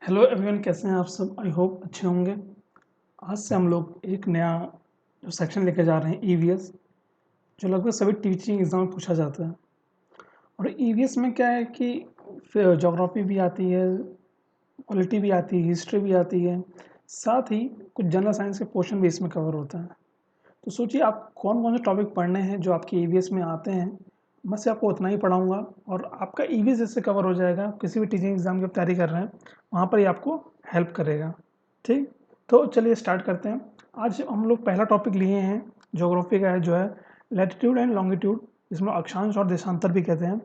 Hello everyone, कैसे हैं आप सब। आई होप अच्छे होंगे। आज से हम लोग एक नया जो सेक्शन लेके जा रहे हैं ईवीएस, जो लगभग सभी टीचिंग एग्जाम में पूछा जाता है। और ईवीएस में क्या है कि ज्योग्राफी भी आती है, पॉलिटी भी आती है, हिस्ट्री भी आती है, साथ ही कुछ जनरल साइंस के पोर्शन भी इसमें कवर होता है। तो सोचिए आप कौन कौन से टॉपिक पढ़ने हैं जो आपके ईवीएस में आते हैं। मैं से आपको उतना ही पढ़ाऊँगा और आपका ईवीएस इससे कवर हो जाएगा। किसी भी टीचिंग एग्ज़ाम की आप तैयारी कर रहे हैं, वहाँ पर ही आपको हेल्प करेगा। ठीक, तो चलिए स्टार्ट करते हैं। आज हम लोग पहला टॉपिक लिए हैं, ज्योग्राफी का है, जो है लैटिट्यूड एंड लॉन्गिट्यूड, जिसमें अक्षांश और देशांतर भी कहते हैं।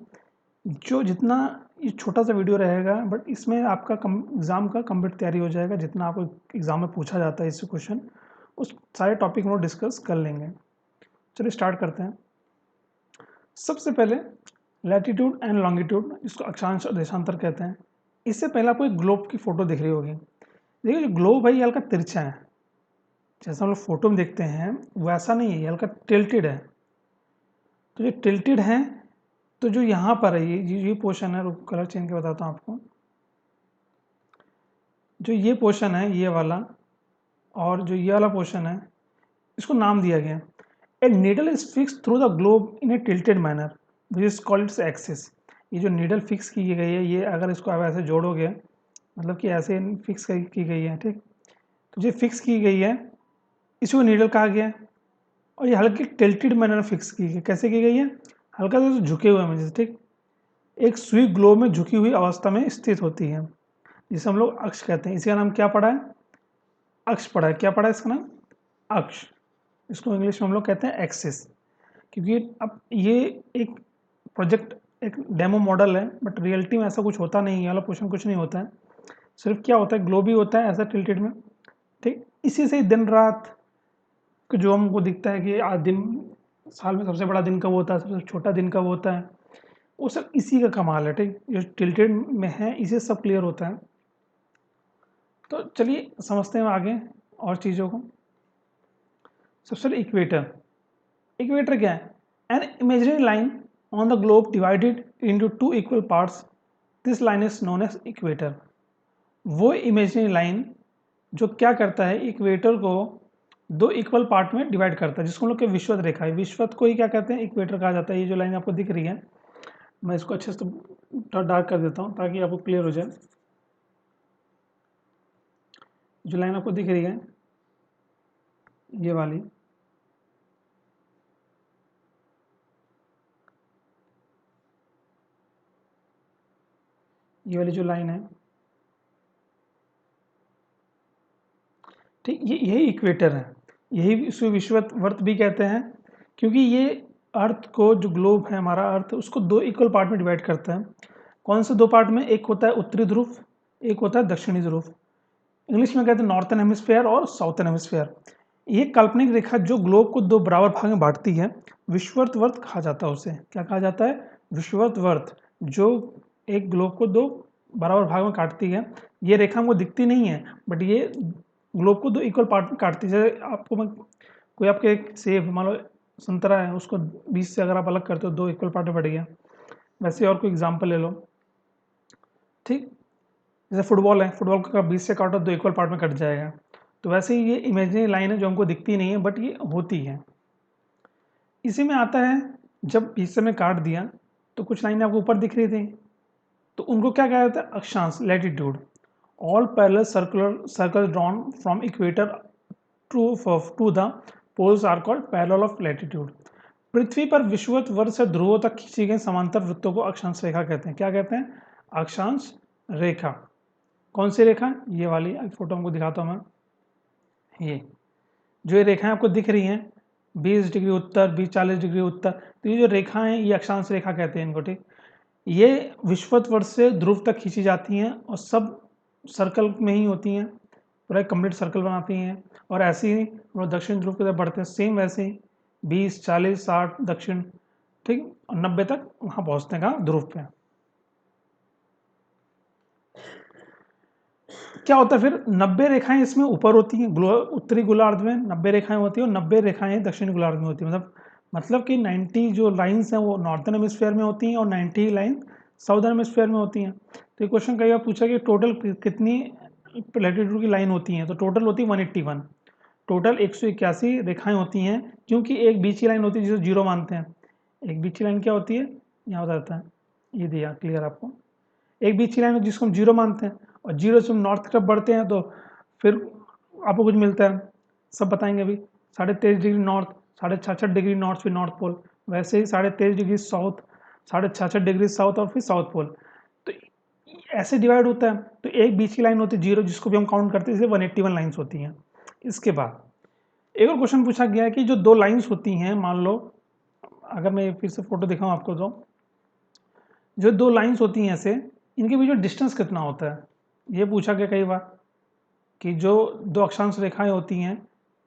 जो जितना ये छोटा सा वीडियो रहेगा, बट इसमें आपका एग्ज़ाम का कंप्लीट तैयारी हो जाएगा। जितना आपको एग्ज़ाम में पूछा जाता है इससे क्वेश्चन, उस सारे टॉपिक हम लोग डिस्कस कर लेंगे। चलिए स्टार्ट करते हैं। सबसे पहले लैटिट्यूड एंड लॉन्गिट्यूड, इसको अक्षांश और देशांतर कहते हैं। इससे पहले आपको एक ग्लोब की फोटो दिख रही होगी। देखिए जो ग्लोब है ये हल्का तिरछा है, जैसा हम लोग फोटो में देखते हैं वैसा नहीं है, ये हल्का टिल्टेड है। तो जो टिल्टेड है, तो जो यहाँ पर है ये पोर्शन है, रुको कलर चेंज के बताता हूँ आपको। जो ये पोर्शन है ये वाला, और जो ये वाला पोर्शन है, इसको नाम दिया गया। A needle is fix through the globe in A tilted manner which is called its axis. ये जो नीडल फिक्स की गई है, ये अगर इसको आप ऐसे जोड़ोगे, मतलब कि ऐसे फिक्स की गई है, ठीक। तो जो फिक्स की गई है इसको नीडल कहा गया है। और ये हल्की टिल्टेड मैनर में फिक्स की गई। कैसे की गई है? हल्का सा झुके हुए में, जैसे, ठीक। एक सुई ग्लोब में झुकी हुई अवस्था में स्थित होती है, जिसे हम लोग अक्ष कहते हैं। इसका नाम क्या पड़ा है? अक्ष पड़ा है। क्या पड़ा है इसका नाम? अक्ष। इसको इंग्लिश में हम लोग कहते हैं एक्सिस। क्योंकि अब ये एक प्रोजेक्ट, एक डेमो मॉडल है, बट रियलिटी में ऐसा कुछ होता नहीं है, वाला क्वेश्चन कुछ नहीं होता है। सिर्फ क्या होता है, ग्लोब ही होता है ऐसा टिल्टेड में, ठीक। इसी से दिन रात जो हमको दिखता है कि आज दिन, साल में सबसे बड़ा दिन कब होता है, सबसे छोटा दिन कब होता है, वो सब इसी का कमाल है, ठीक। जो टिल्टेड में है इसे सब क्लियर होता है। तो चलिए समझते हैं आगे और चीज़ों को। सबसे पहले इक्वेटर। इक्वेटर क्या है? An imaginary line on the globe divided into two equal parts, this line is known as equator. वो इमेजिनरी लाइन जो क्या करता है, इक्वेटर को दो इक्वल पार्ट में डिवाइड करता है, जिसको हम लोग के विश्वत रेखा है। विश्वत को ही क्या कहते हैं? इक्वेटर कहा जाता है। ये जो लाइन आपको दिख रही है, मैं इसको अच्छे से डार्क कर देता हूँ ताकि आपको क्लियर हो जाए। जो लाइन आपको दिख रही है ये वाली, ये वाली जो लाइन है, ठीक, ये यही इक्वेटर है। यही इसको विश्वत वर्त भी कहते हैं, क्योंकि ये अर्थ को, जो ग्लोब है हमारा अर्थ, उसको दो इक्वल पार्ट में डिवाइड करता है। कौन से दो पार्ट में? एक होता है उत्तरी ध्रुव, एक होता है दक्षिणी ध्रुव। इंग्लिश में कहते हैं नॉर्थन हेमिस्फेयर और साउथर्न हेमिस्फेयर। ये काल्पनिक रेखा जो ग्लोब को दो बराबर भाग में बांटती है, विषुवत वर्त कहा जाता है। उसे क्या कहा जाता है? विषुवत वर्त। जो एक ग्लोब को दो बराबर भाग में काटती है। ये रेखा हमको दिखती नहीं है, बट ये ग्लोब को दो इक्वल पार्ट में काटती है। जैसे आपको मैं, कोई आपके एक सेब, मान लो संतरा है, उसको बीच से अगर आप अलग करते हो, दो इक्वल पार्ट में बढ़ गया। वैसे और कोई एग्जाम्पल ले लो, ठीक। जैसे फुटबॉल है, फुटबॉल का बीच से काटो, दो इक्वल पार्ट में कट जाएगा। तो वैसे ही ये इमेजिनरी लाइन है जो हमको दिखती नहीं है, बट ये होती है। इसी में आता है, जब बीच से में काट दिया तो कुछ लाइनें आपको ऊपर दिख रही थी, तो उनको क्या कहा जाता है? अक्षांश, latitude. All parallel circle drawn from equator to the poles are called parallel of latitude. पृथ्वी पर विषुवत वर्त से ध्रुवों तक खींची गई समांतर वृत्तों को अक्षांश रेखा कहते हैं। क्या कहते हैं? अक्षांश रेखा। कौन सी रेखा? ये वाली फोटो हमको दिखाता हूँ मैं। ये जो ये रेखाएं आपको दिख रही हैं, 20 डिग्री उत्तर, 40 डिग्री उत्तर, तो ये जो रेखाएं, ये अक्षांश रेखा कहते हैं इनको, ठीक। ये विषुवत वर्त से ध्रुव तक खींची जाती हैं और सब सर्कल में ही होती हैं, पूरा एक कंप्लीट सर्कल बनाती हैं। और ऐसे ही वो दक्षिण ध्रुव की तरफ बढ़ते हैं, सेम वैसे ही 20, 40, 60 दक्षिण, ठीक, और 90 तक वहाँ पहुँचते हैं, कहाँ? ध्रुव पे। क्या होता है फिर? 90 रेखाएं इसमें ऊपर होती हैं, उत्तरी गोलार्ध में 90 रेखाएं होती हैं और 90 रेखाएं दक्षिणी गोलार्ध में होती हैं। मतलब कि 90 जो लाइंस हैं वो नॉर्थन हेमिस्फीयर में होती हैं और 90 लाइन साउदर्न हेमिस्फीयर में होती हैं। तो ये क्वेश्चन कई बार पूछा कि टोटल कितनी लैटिट्यूड की लाइन होती हैं, तो टोटल होती है 181, टोटल 181 रेखाएं होती हैं, क्योंकि एक बीच की लाइन होती है जिसे जीरो मानते हैं। एक बीच की लाइन क्या होती है, यहाँ बताता है, ये दिया क्लियर आपको। एक बीच की लाइन जिसको हम जीरो मानते हैं, और जीरो से हम नॉर्थ की तरफ बढ़ते हैं तो फिर आपको कुछ मिलता है, सब बताएंगे अभी। 23.5 डिग्री नॉर्थ, 66.5 डिग्री नॉर्थ, फिर नॉर्थ पोल। वैसे ही 23.5 डिग्री साउथ, 66.5 डिग्री साउथ, और फिर साउथ पोल। तो ऐसे डिवाइड होता है। तो एक बीच की लाइन होती है जीरो, जिसको भी हम काउंट करते हैं, इसे 181 लाइन्स होती हैं। इसके बाद एक और क्वेश्चन पूछा गया है कि जो दो लाइन्स होती हैं, मान लो अगर मैं फिर से फोटो दिखाऊं आपको, तो जो दो लाइन्स होती हैं ऐसे, इनके बीच में डिस्टेंस कितना होता है, ये पूछा गया कई बार कि जो दो अक्षांश रेखाएं होती हैं,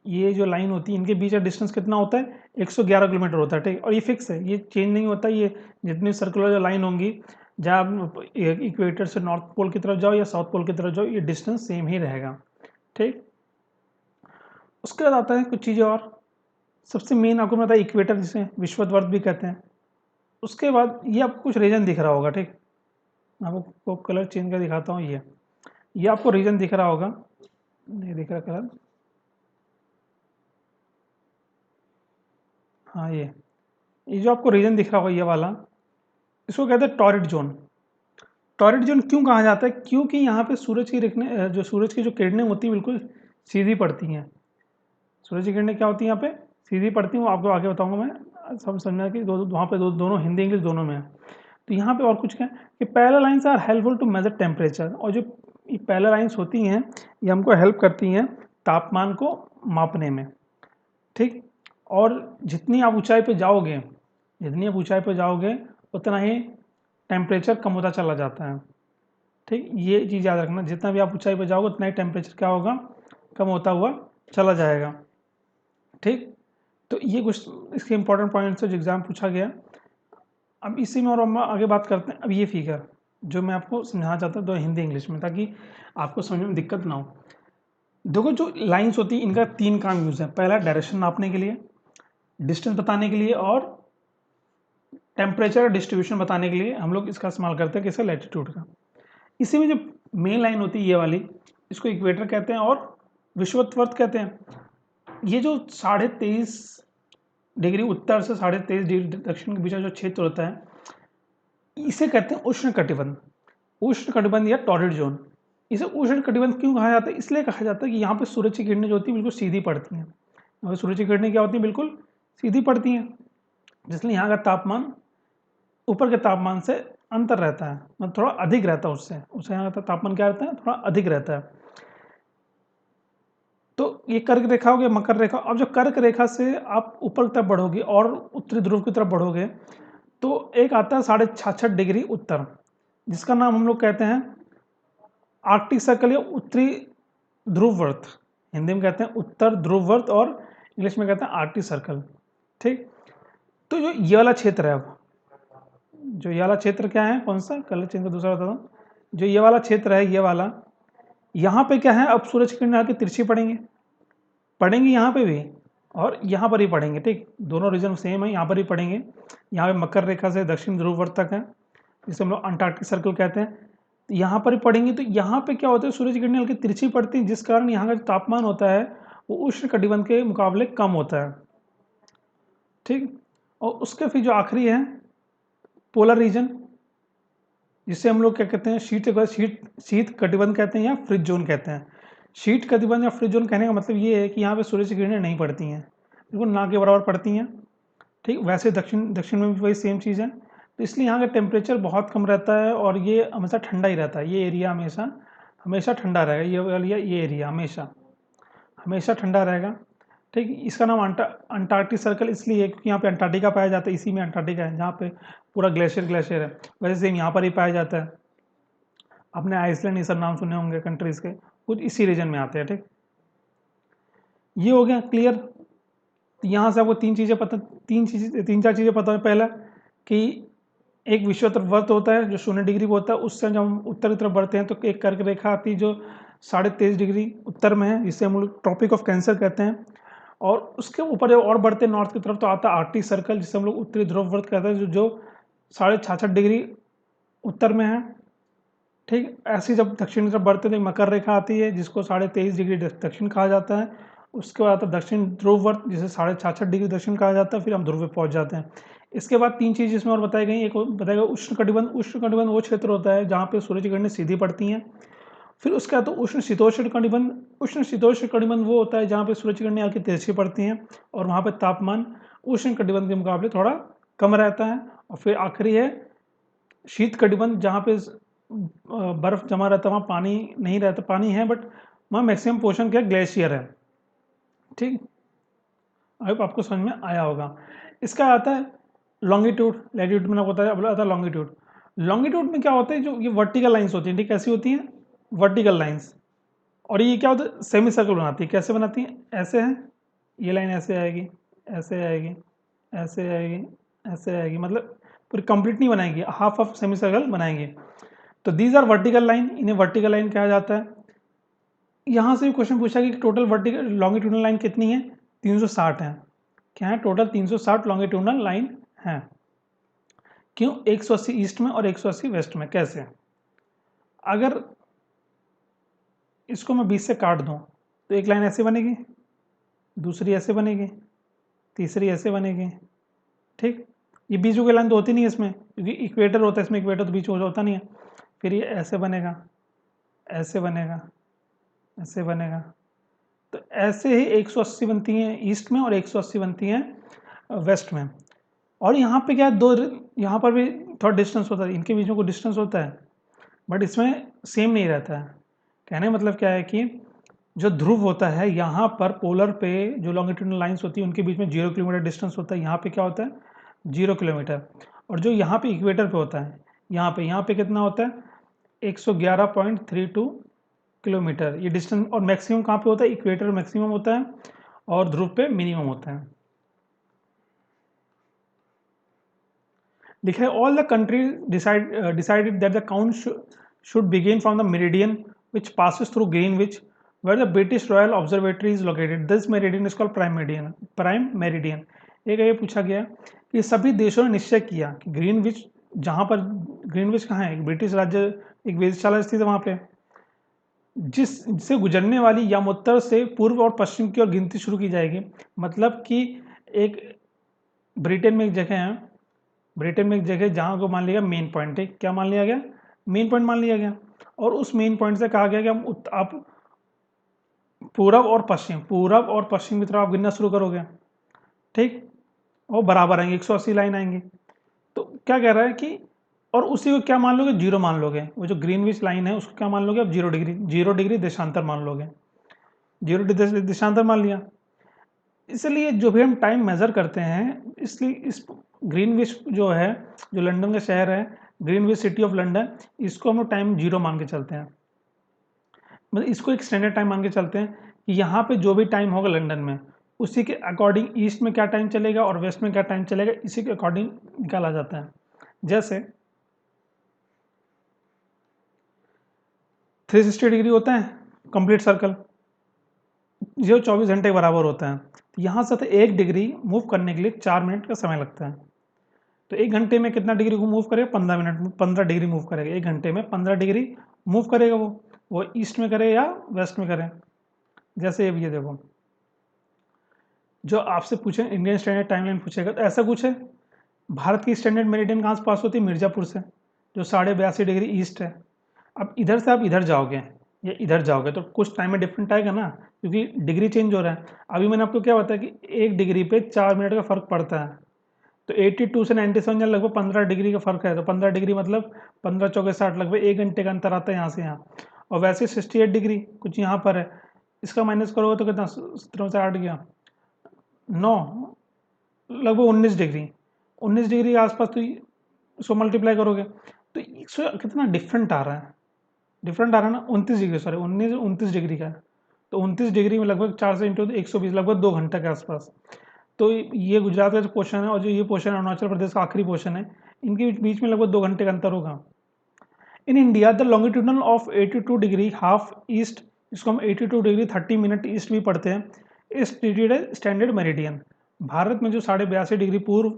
ये जो लाइन होती है, इनके बीच का डिस्टेंस कितना होता है, 111 किलोमीटर होता है, ठीक। और ये फिक्स है, ये चेंज नहीं होता। ये जितनी सर्कुलर जो लाइन होंगी, जहाँ आप इक्वेटर से नॉर्थ पोल की तरफ जाओ या साउथ पोल की तरफ जाओ, ये डिस्टेंस सेम ही रहेगा, ठीक। उसके बाद आता है कुछ चीज़ें और। सबसे मेन आपको पता है इक्वेटर, जिसे विषुवत भी कहते हैं। उसके बाद ये आपको कुछ रीजन दिख रहा होगा, ठीक। मैं आपको कलर चेंज कर दिखाता हूँ। ये आपको रीजन दिख रहा होगा, नहीं दिख रहा कलर, हाँ ये जो आपको रीजन दिख रहा होगा, ये वाला, इसको कहते हैं टॉरिड जोन। टॉरिड जोन क्यों कहा जाता है, क्योंकि यहाँ पे सूरज की जो सूरज की जो किरणें होती हैं बिल्कुल सीधी पड़ती हैं। सूरज की किरणें क्या होती हैं यहाँ पे, सीधी पड़ती हैं। वो आपको आगे बताऊंगा मैं, सब समझना कि वहाँ पे दोनों हिंदी इंग्लिश दोनों में है। तो यहाँ पे और कुछ क्या है कि parallel lines are helpful to measure temperature, और जो ये पैरेलल लाइंस होती हैं, ये हमको हेल्प करती हैं तापमान को मापने में, ठीक। और जितनी आप ऊंचाई पे जाओगे, जितनी आप ऊंचाई पे जाओगे, उतना ही टेम्परेचर कम होता चला जाता है, ठीक। ये चीज़ याद रखना, जितना भी आप ऊंचाई पे जाओगे उतना ही टेम्परेचर क्या होगा, कम होता हुआ चला जाएगा, ठीक। तो ये कुछ इसके इंपॉर्टेंट पॉइंट्स है जो एग्जाम पूछा गया। अब इसी में और हम आगे बात करते हैं। अब ये फिगर जो मैं आपको समझाना चाहता हूँ, दो हिंदी इंग्लिश में, ताकि आपको समझने में दिक्कत ना हो। देखो, जो लाइंस होती है, इनका तीन काम यूज है। पहला डायरेक्शन नापने के लिए, डिस्टेंस बताने के लिए, और टेम्परेचर डिस्ट्रीब्यूशन बताने के लिए हम लोग इसका इस्तेमाल करते हैं, किसका, लैटिट्यूड का। इसी में जो मेन लाइन होती है ये वाली, इसको इक्वेटर कहते हैं और विषुवत कहते हैं। ये जो 23.5 डिग्री उत्तर से 23.5 डिग्री दक्षिण के बीच का जो क्षेत्र होता है, इसे कहते हैं उष्ण कटिबंध, उष्ण कटिबंध या टॉरिड जोन। इसे उष्ण कटिबंध क्यों कहा जाता है, इसलिए कहा जाता है कि यहाँ पे सूरज की किरणें जो होती है बिल्कुल सीधी पड़ती हैं। यहाँ पे सूरज की किरणें क्या होती हैं, बिल्कुल सीधी पड़ती हैं, जिसलिए यहाँ का तापमान ऊपर के तापमान से अंतर रहता है, मतलब थोड़ा अधिक रहता है उससे यहाँ का तापमान क्या रहता है, थोड़ा अधिक रहता है। तो ये कर्क रेखा हो गया, मकर रेखा। अब जो कर्क रेखा से आप ऊपर की तरफ बढ़ोगे और उत्तरी ध्रुव की तरफ बढ़ोगे, तो एक आता है 66.5 डिग्री उत्तर, जिसका नाम हम लोग कहते हैं आर्कटिक सर्कल या उत्तरी ध्रुववर्त। हिंदी में कहते हैं उत्तर ध्रुववर्त, और इंग्लिश में कहते हैं आर्कटिक सर्कल, ठीक। तो जो ये वाला क्षेत्र है, अब जो ये वाला क्षेत्र क्या है, कौन सा, कलर चेंज का दूसरा बता दूँ। जो ये वाला क्षेत्र है, ये वाला, यहाँ पे क्या है, अब सूरज की किरणें आके तिरछी पड़ेंगी यहाँ पे भी, और यहाँ पर ही पड़ेंगे, ठीक। दोनों रीजन सेम है, यहाँ पर ही पड़ेंगे। यहाँ पे मकर रेखा से दक्षिण ध्रुव तक है, जिसे हम लोग अंटार्कटिक सर्कल कहते हैं। तो यहाँ पर ही पड़ेंगी। तो यहाँ पे क्या होता है, सूरज की किरणें हल्की तिरछी पड़ती हैं, जिस कारण यहाँ का जो तापमान होता है वो उष्ण कटिबंध के मुकाबले कम होता है, ठीक। और उसके फिर जो आखिरी है पोलर रीजन, जिसे हम लोग क्या कहते हैं, शीत कटिबंध कहते हैं या फ्रिज जोन कहते हैं। शीत कटिबंध या फ्रिज जोन कहने का मतलब ये है कि यहाँ पे सूरज की किरणें नहीं पड़ती हैं, बिल्कुल ना के बराबर पड़ती हैं, ठीक। वैसे दक्षिण में भी वही सेम चीज़ है। तो इसलिए यहाँ का टेम्परेचर बहुत कम रहता है, और ये हमेशा ठंडा ही रहता है। ये एरिया हमेशा हमेशा ठंडा रहेगा, ये एरिया हमेशा हमेशा ठंडा रहेगा, ठीक। इसका नाम अंटार्कटिक सर्कल इसलिए है क्योंकि यहाँ पे अंटार्कटिका पाया जाता है। इसी में अंटार्कटिका है जहाँ पे पूरा ग्लेशियर है। वैसे सेम यहाँ पर ही पाया जाता है। आपने आइसलैंड ये सब नाम सुने होंगे कंट्रीज़ के, कुछ इसी रीजन में आते हैं, ठीक। ये हो गया क्लियर। यहाँ से आपको तीन चार चीज़ें पता है। पहला कि एक विषुवत वर्त होता है जो 0 डिग्री पर होता है, उससे जब हम उत्तर की तरफ बढ़ते हैं तो एक कर्क रेखा आती है जो 23.5 डिग्री उत्तर में है, जिसे हम लोग ट्रॉपिक ऑफ कैंसर कहते हैं। और उसके ऊपर जब और बढ़ते हैं नॉर्थ की तरफ तो आता है आर्कटिक सर्कल, जिसे हम लोग उत्तरी ध्रुव वर्त कहते हैं, जो 66.5 डिग्री उत्तर में है। ठीक, ऐसी जब दक्षिण की तरफ बढ़ते तो मकर रेखा आती है जिसको 23.5 डिग्री दक्षिण कहा जाता है। उसके बाद आता है दक्षिण ध्रुववर्त जिसे 66.5 डिग्री दक्षिण कहा जाता है, फिर हम ध्रुव पे पहुंच जाते हैं। इसके बाद 3 चीज़ इसमें और बताई गई। एक बताएगा उष्णकटिबंध। उष्णकटिबंध वो क्षेत्र होता है जहाँ पे सूरज की किरणें सीधी पड़ती हैं। फिर उसके बाद तो उष्ण शीतोष्ण कटिबंध। उष्ण शीतोष्ण कटिबंध वो होता है जहाँ पे सूरज की किरणें आके तिरछी पड़ती हैं और वहाँ पे तापमान उष्ण कटिबंध के मुकाबले थोड़ा कम रहता है। और फिर आखिरी है शीत कटिबंध जहाँ पे बर्फ जमा रहता है, वहाँ पानी नहीं रहता, पानी है बट वहाँ मैक्सिमम पोर्शन क्या ग्लेशियर है। ठीक, आई होप आपको समझ में आया होगा। इसका आता है लॉन्गिट्यूड। लैटिट्यूड मैंने बताया, अब आता है लॉन्गिट्यूड। लॉन्गिट्यूड में क्या होता है, जो ये वर्टिकल लाइंस होती हैं, ठीक कैसी होती हैं, वर्टिकल लाइंस। और ये क्या होता है, सेमी सर्कल बनाती है। कैसे बनाती हैं, ऐसे हैं, ये लाइन ऐसे आएगी, ऐसे आएगी, ऐसे आएगी, ऐसे आएगी, मतलब पूरी कंप्लीट नहीं बनाएगी, हाफ ऑफ सेमी सर्कल बनाएंगे। तो दीज आर वर्टिकल लाइन, इन्हें वर्टिकल लाइन कहा जाता है। यहाँ से भी क्वेश्चन पूछा कि टोटल वर्टिकल लॉन्गिट्यूडनल लाइन कितनी है, 360 है। क्या है, टोटल 360 लॉन्गिट्यूडनल लाइन है। क्यों, 180 ईस्ट में और 180 वेस्ट में। कैसे, अगर इसको मैं 20 से काट दूं तो एक लाइन ऐसे बनेगी, दूसरी ऐसे बनेगी, तीसरी ऐसे बनेगी। ठीक, ये बीच की लाइन तो होती नहीं है इसमें, क्योंकि इक्वेटर होता है, इसमें इक्वेटर तो बीच में होता नहीं है। फिर ये ऐसे बनेगा, ऐसे बनेगा, ऐसे बनेगा। तो ऐसे ही 180 बनती हैं ईस्ट में और 180 बनती हैं वेस्ट में। और यहाँ पे क्या, दो, यहाँ पर भी थोड़ा डिस्टेंस होता है, इनके बीच में कोई डिस्टेंस होता है बट इसमें सेम नहीं रहता है। कहने का मतलब क्या है कि जो ध्रुव होता है यहाँ पर पोलर पे जो लॉन्गिट्यूडनल लाइंस होती है उनके बीच में 0 किलोमीटर डिस्टेंस होता है। यहाँ पे क्या होता है, 0 किलोमीटर। और जो यहाँ पे इक्वेटर पे होता है, यहाँ पे कितना होता है, 111.32 किलोमीटर ये डिस्टेंस। और मैक्सिमम कहाँ पे होता है, इक्वेटर मैक्सिमम होता है और ध्रुव पे मिनिमम होता है। लिखा है all the country decided that the count should begin from the meridian which passes through Greenwich where the British Royal Observatory is located. This meridian is called prime meridian. Prime meridian एक ये पूछा गया कि सभी देशों ने निश्चय किया कि ग्रीनविच, जहाँ पर ग्रीनविच कहाँ है, एक ब्रिटिश राज्य, एक वेधशाला स्थित है वहाँ पे, जिससे गुजरने वाली यामोत्तर से पूर्व और पश्चिम की ओर गिनती शुरू की जाएगी। मतलब कि एक ब्रिटेन में एक जगह है, ब्रिटेन में एक जगह जहाँ को मान लिया मेन पॉइंट है। क्या मान लिया गया, मेन पॉइंट मान लिया गया। और उस मेन पॉइंट से कहा गया कि हम आप पूरब और पश्चिम की तरफ आप गिनना शुरू करोगे। ठीक, और बराबर आएंगे, 180 लाइन आएंगी। तो क्या कह रहा है कि, और उसी को क्या मान लोगे, जीरो मान लोगे। वो जो ग्रीनविच लाइन है उसको क्या मान लोगे आप, 0 डिग्री, 0 डिग्री देशांतर मान लोगे। 0 डिग्री देशांतर मान लिया। इसलिए जो भी हम टाइम मेजर करते हैं, इसलिए इस ग्रीनविच जो है, जो लंदन का शहर है, ग्रीनविच सिटी ऑफ लंदन, इसको हम टाइम 0 मान के चलते हैं। मतलब इसको एक स्टैंडर्ड टाइम मान के चलते हैं कि यहाँ पे जो भी टाइम होगा लंदन में, उसी के अकॉर्डिंग ईस्ट में क्या टाइम चलेगा और वेस्ट में क्या टाइम चलेगा, इसी के अकॉर्डिंग निकाला जाता है। जैसे 360 डिग्री होता है कंप्लीट सर्कल, जो 24 घंटे के बराबर होता है। तो यहाँ से 1 डिग्री मूव करने के लिए 4 मिनट का समय लगता है। तो 1 घंटे में कितना डिग्री को मूव करेगा, 15 मिनट में 15 डिग्री मूव करेगा। 1 घंटे में 15 डिग्री मूव करेगा वो ईस्ट में करे या वेस्ट में करे। जैसे अब ये देखो, जो आपसे पूछे इंडियन स्टैंडर्ड टाइमलाइन पूछेगा तो ऐसा कुछ है। भारत की स्टैंडर्ड मेरिडियन कहाँ से पास होती है, मिर्जापुर से, जो 82.5 डिग्री ईस्ट है। अब इधर से आप इधर जाओगे या इधर जाओगे तो कुछ टाइम में डिफरेंट आएगा ना, क्योंकि डिग्री चेंज हो रहा है। अभी मैंने आपको क्या बताया कि 1 डिग्री पे 4 मिनट का फर्क पड़ता है। तो 82 से 97 लगभग 15 डिग्री का फर्क है। तो 15 डिग्री मतलब 15 चौके 60, लगभग 1 घंटे का अंतर आता है यहाँ से यहाँ। और वैसे 68 डिग्री कुछ यहाँ पर है, इसका माइनस करोगे तो कितना, 17 से 8 गया 9, लगभग 19 डिग्री, 19 डिग्री के आसपास। तो इसको मल्टीप्लाई करोगे तो इससे कितना डिफरेंट आ रहा है, डिफरेंट आ रहा है ना, 29 डिग्री, सॉरी 29 डिग्री का है। तो 29 डिग्री में लगभग 4 से इंटू 120, लगभग 2 घंटे के आसपास। तो ये गुजरात का जो पोर्शन है और जो ये पोर्शन है अरुणाचल प्रदेश का आखिरी पोर्शन है, इनके बीच में लगभग 2 घंटे का अंतर होगा। In India the longitudinal of 82 degree half east, इसको हम 82 डिग्री 30 मिनट ईस्ट भी पढ़ते हैं, इस ट्रीटेड स्टैंडर्ड मेरिडियन। भारत में जो 82.5 डिग्री पूर्व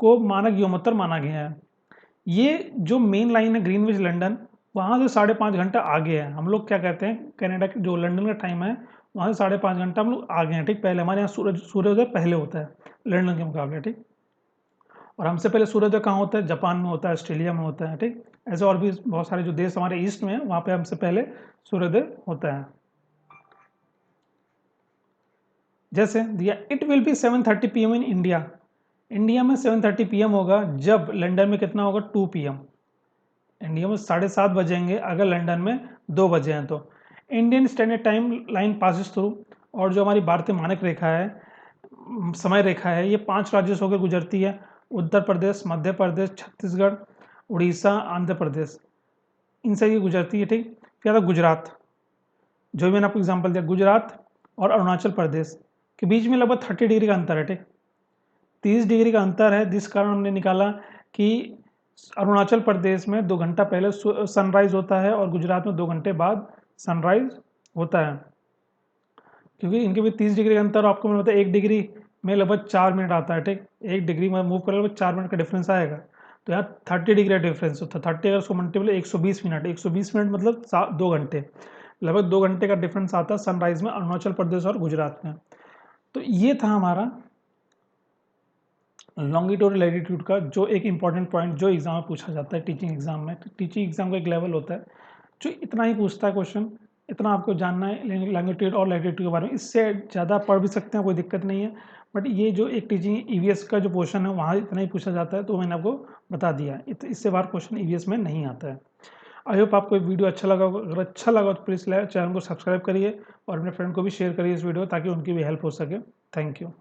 को मानक योमोत्तर माना गया है। ये जो मेन लाइन है ग्रीनविच लंदन, वहाँ से 5.5 घंटा आगे है। हम लोग क्या कहते हैं, कनाडा के जो लंदन का टाइम है वहाँ से 5.5 घंटा हम लोग आगे हैं, ठीक। पहले हमारे यहाँ सूर्योदय पहले होता है लंदन के मुकाबले, ठीक। और हमसे पहले सूर्योदय कहाँ होता है, जापान में होता है, ऑस्ट्रेलिया में होता है, ठीक। ऐसे और भी बहुत सारे जो देश हमारे ईस्ट में है वहाँ पे हमसे पहले सूर्योदय होता है। जैसे दिया it will be 7:30 PM in India. India में 7:30 PM होगा, जब लंदन में कितना होगा 2 PM। इंडिया में 7:30 बजेंगे अगर लंदन में 2 बजे हैं तो। Indian standard time line passes through, और जो हमारी भारतीय मानक रेखा है, समय रेखा है, ये 5 राज्यों से होकर गुजरती है। उत्तर प्रदेश, मध्य प्रदेश, छत्तीसगढ़, उड़ीसा, आंध्र प्रदेश, इनसे ये गुजरती है, ठीक। फिर आता गुजरात, जो मैंने आपको एग्जांपल दिया, गुजरात और अरुणाचल प्रदेश के बीच में लगभग 30 डिग्री का अंतर है, ठीक। 30 डिग्री का अंतर है, जिस कारण हमने निकाला कि अरुणाचल प्रदेश में 2 घंटा पहले सनराइज होता है और गुजरात में 2 घंटे बाद सनराइज होता है। क्योंकि इनके भी 30 डिग्री का अंतर, आपको मैंने बताया 1 डिग्री में लगभग 4 मिनट आता है, ठीक। 1 डिग्री में मूव कर लगभग 4 मिनट का डिफरेंस आएगा। तो यहाँ 30 डिग्री का डिफरेंस होता है। 30 अगर उसको मल्टीप्लाई 120 मिनट, 120 मिनट मतलब 2 घंटे, लगभग 2 घंटे का डिफरेंस आता है सनराइज में अरुणाचल प्रदेश और गुजरात में। तो ये था हमारा लॉन्गिट्यूड लैटिट्यूड का जो एक इंपॉर्टेंट पॉइंट जो एग्जाम में पूछा जाता है, टीचिंग एग्जाम में। टीचिंग एग्जाम का एक लेवल होता है जो इतना ही पूछता है क्वेश्चन, इतना आपको जानना है लॉन्गिट्यूड और लैटिट्यूड के बारे में। इससे ज़्यादा पढ़ भी सकते हैं, कोई दिक्कत नहीं है, बट ये जो एक टीचिंग ईवीएस का जो क्वेश्चन है वहाँ इतना ही पूछा जाता है, तो मैंने आपको बता दिया है। इससे बाहर क्वेश्चन ईवीएस में नहीं आता है। आई होप आपको वीडियो अच्छा लगा होगा। अगर अच्छा लगा तो प्लीज़ चैनल को सब्सक्राइब करिए और अपने फ्रेंड को भी शेयर करिए इस वीडियो, ताकि उनकी भी हेल्प हो सके। Thank you.